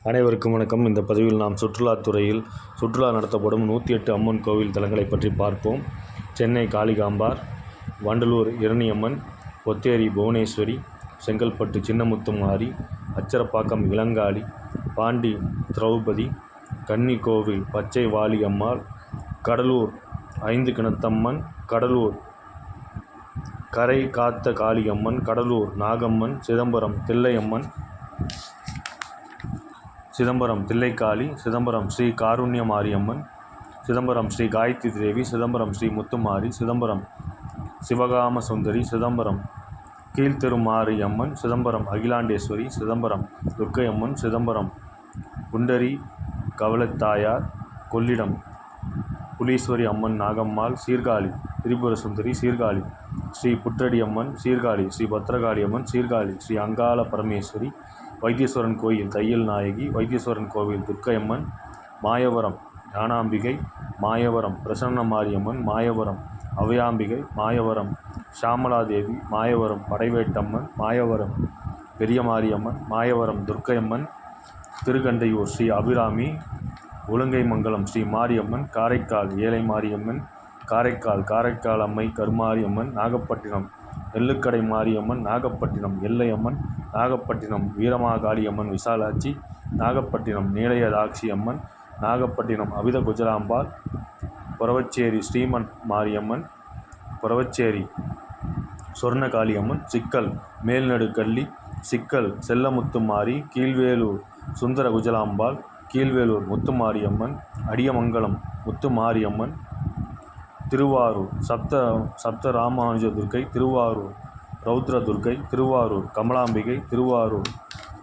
அனைவருக்கும் வணக்கம். இந்த பதிவில் நாம் சுற்றுலா நடத்தப்படும் 108 அம்மன் கோவில் தலங்களை பற்றி பார்ப்போம். சென்னை காளிகாம்பார், வண்டலூர் இரணியம்மன், பொத்தேரி புவனேஸ்வரி, செங்கல்பட்டு சின்னமுத்துமாரி, அச்சரப்பாக்கம் இளங்காளி, பாண்டி திரௌபதி, கன்னிகோவில் பச்சை வாலி அம்மாள், கடலூர் ஐந்து கிணத்தம்மன், கடலூர் கரை காத்த காளியம்மன், கடலூர் நாகம்மன், சிதம்பரம் தில்லைக்காளி, சிதம்பரம் ஸ்ரீ காருண்ய மாரியம்மன், சிதம்பரம் ஸ்ரீ காயத்ரி தேவி, சிதம்பரம் ஸ்ரீ முத்துமாரி, சிதம்பரம் சிவகாம சுந்தரி, சிதம்பரம் கீழ்த்திருமாரியம்மன், சிதம்பரம் அகிலாண்டேஸ்வரி, சிதம்பரம் துர்க்கையம்மன், சிதம்பரம் குண்டரி கவலத்தாயார், கொள்ளிடம் புலீஸ்வரி அம்மன் நாகம்மாள், சீர்காழி திரிபுர சுந்தரி, சீர்காழி ஸ்ரீ புற்றடியம்மன், சீர்காழி ஸ்ரீ பத்ரகாளி அம்மன், சீர்காழி ஸ்ரீ அங்காள பரமேஸ்வரி, வைத்தீஸ்வரன் கோயில் தையல் நாயகி, வைத்தீஸ்வரன் கோவில் துர்க்கையம்மன், மாயவரம் ஞானாம்பிகை, மாயவரம் பிரசன்ன மாரியம்மன், மாயவரம் அவையாம்பிகை, மாயவரம் ஷாமலாதேவி, மாயவரம் படைவேட்டம்மன், மாயவரம் பெரிய மாரியம்மன், மாயவரம் துர்க்கையம்மன், திருக்கண்டையூர் ஸ்ரீ அபிராமி, உலங்கைமங்கலம் ஸ்ரீ மாரியம்மன், காரைக்கால் ஏழை மாரியம்மன், காரைக்கால் அம்மை கருமாரியம்மன், நாகப்பட்டினம் நெல்லுக்கடை மாரியம்மன், நாகப்பட்டினம் எல்லையம்மன், நாகப்பட்டினம் வீரமாகாளியம்மன் விசாலாட்சி, நாகப்பட்டினம் நீலையதாட்சி அம்மன், நாகப்பட்டினம் அபித குஜலாம்பாள், புறவச்சேரி ஸ்ரீமன் மாரியம்மன், புறவச்சேரி சொர்ணகாளியம்மன், சிக்கல் மேல்நடுக்கள்ளி, சிக்கல் செல்லமுத்துமாரி, கீழ்வேலூர் சுந்தர குஜலாம்பாள், கீழ்வேலூர் முத்துமாரியம்மன், அடியமங்கலம் முத்துமாரியம்மன், திருவாரூர் சப்த ராமானுஜ துர்க்கை, திருவாரூர் ரௌத்ர துர்க்கை, திருவாரூர் கமலாம்பிகை, திருவாரூர்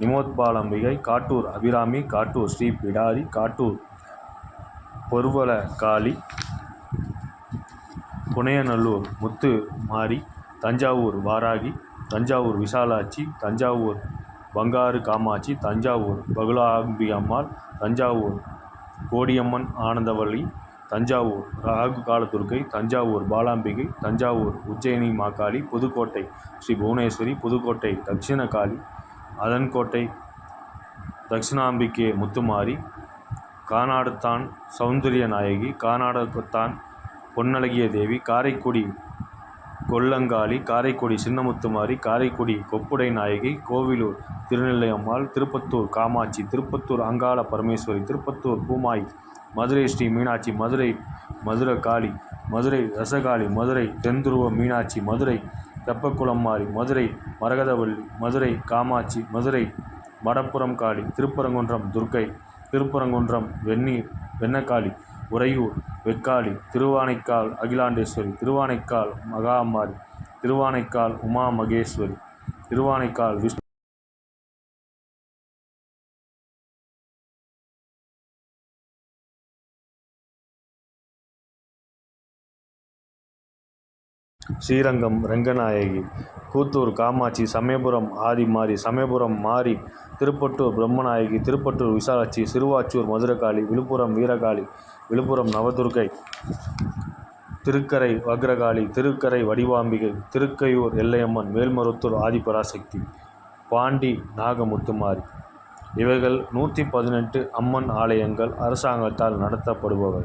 நிமோத்பாலம்பிகை, காட்டூர் அபிராமி, காட்டூர் ஸ்ரீ பிடாரி, காட்டூர் பொர்வல காளி, புனையநல்லூர் முத்து மாரி, தஞ்சாவூர் வாராகி, தஞ்சாவூர் விசாலாட்சி, தஞ்சாவூர் பங்காரு காமாட்சி, தஞ்சாவூர் பகுலாம்பிகம்மாள், தஞ்சாவூர் கோடியம்மன் ஆனந்தவள்ளி, தஞ்சாவூர் ராகு காலதுர்க்கை, தஞ்சாவூர் பாலாம்பிகை, தஞ்சாவூர் உஜ்ஜயினி மாகாளி, புதுக்கோட்டை ஸ்ரீ புவனேஸ்வரி, புதுக்கோட்டை தட்சிணகாளி, அதன்கோட்டை தட்சிணாம்பிகே முத்துமாரி, கானாடுத்தான் சௌந்தரிய நாயகி, கானாடுத்தான் பொன்னழகிய தேவி, காரைக்குடி கொல்லங்காளி, காரைக்குடி சின்னமுத்துமாரி, காரைக்குடி கொப்புடை நாயகி, கோவிலூர் திருநெல்லையம்மாள், திருப்பத்தூர் காமாட்சி, திருப்பத்தூர் அங்காள பரமேஸ்வரி, திருப்பத்தூர் பூமாய், மதுரை ஸ்ரீ மீனாட்சி, மதுரை காளி, மதுரை ரசகாளி, மதுரை தென்துருவ மீனாட்சி, மதுரை தெப்பக்குளம்மாரி, மதுரை மரகதவள்ளி, மதுரை காமாட்சி, மதுரை வடப்புறம் காளி, திருப்பரங்குன்றம் துர்க்கை, திருப்பரங்குன்றம் வெண்ணக்காளி, உறையூர் வெக்காளி, திருவானைக்கால் அகிலாண்டேஸ்வரி, திருவானைக்கால் மகாமாரி, திருவானைக்கால் உமா மகேஸ்வரி, திருவானைக்கால் விஷ்ணு ஸ்ரீரங்கம் ரெங்கநாயகி, கூத்தூர் காமாட்சி, சமயபுரம் ஆதிமாரி, சமயபுரம் மாரி, திருப்பட்டூர் பிரம்மநாயகி, திருப்பட்டூர் விசாலாட்சி, சிறுவாச்சூர் மதுரகாளி, விழுப்புரம் வீரகாளி, விழுப்புரம் நவதுர்க்கை, திருக்கரை வக்ரகாளி, திருக்கரை வடிவாம்பிகை, திருக்கையூர் எல்லையம்மன், மேல்மருத்தூர் ஆதிபராசக்தி, பாண்டி நாகமுத்துமாரி. இவைகள் 118 அம்மன் ஆலயங்கள் அரசாங்கத்தால் நடத்தப்படுபவை.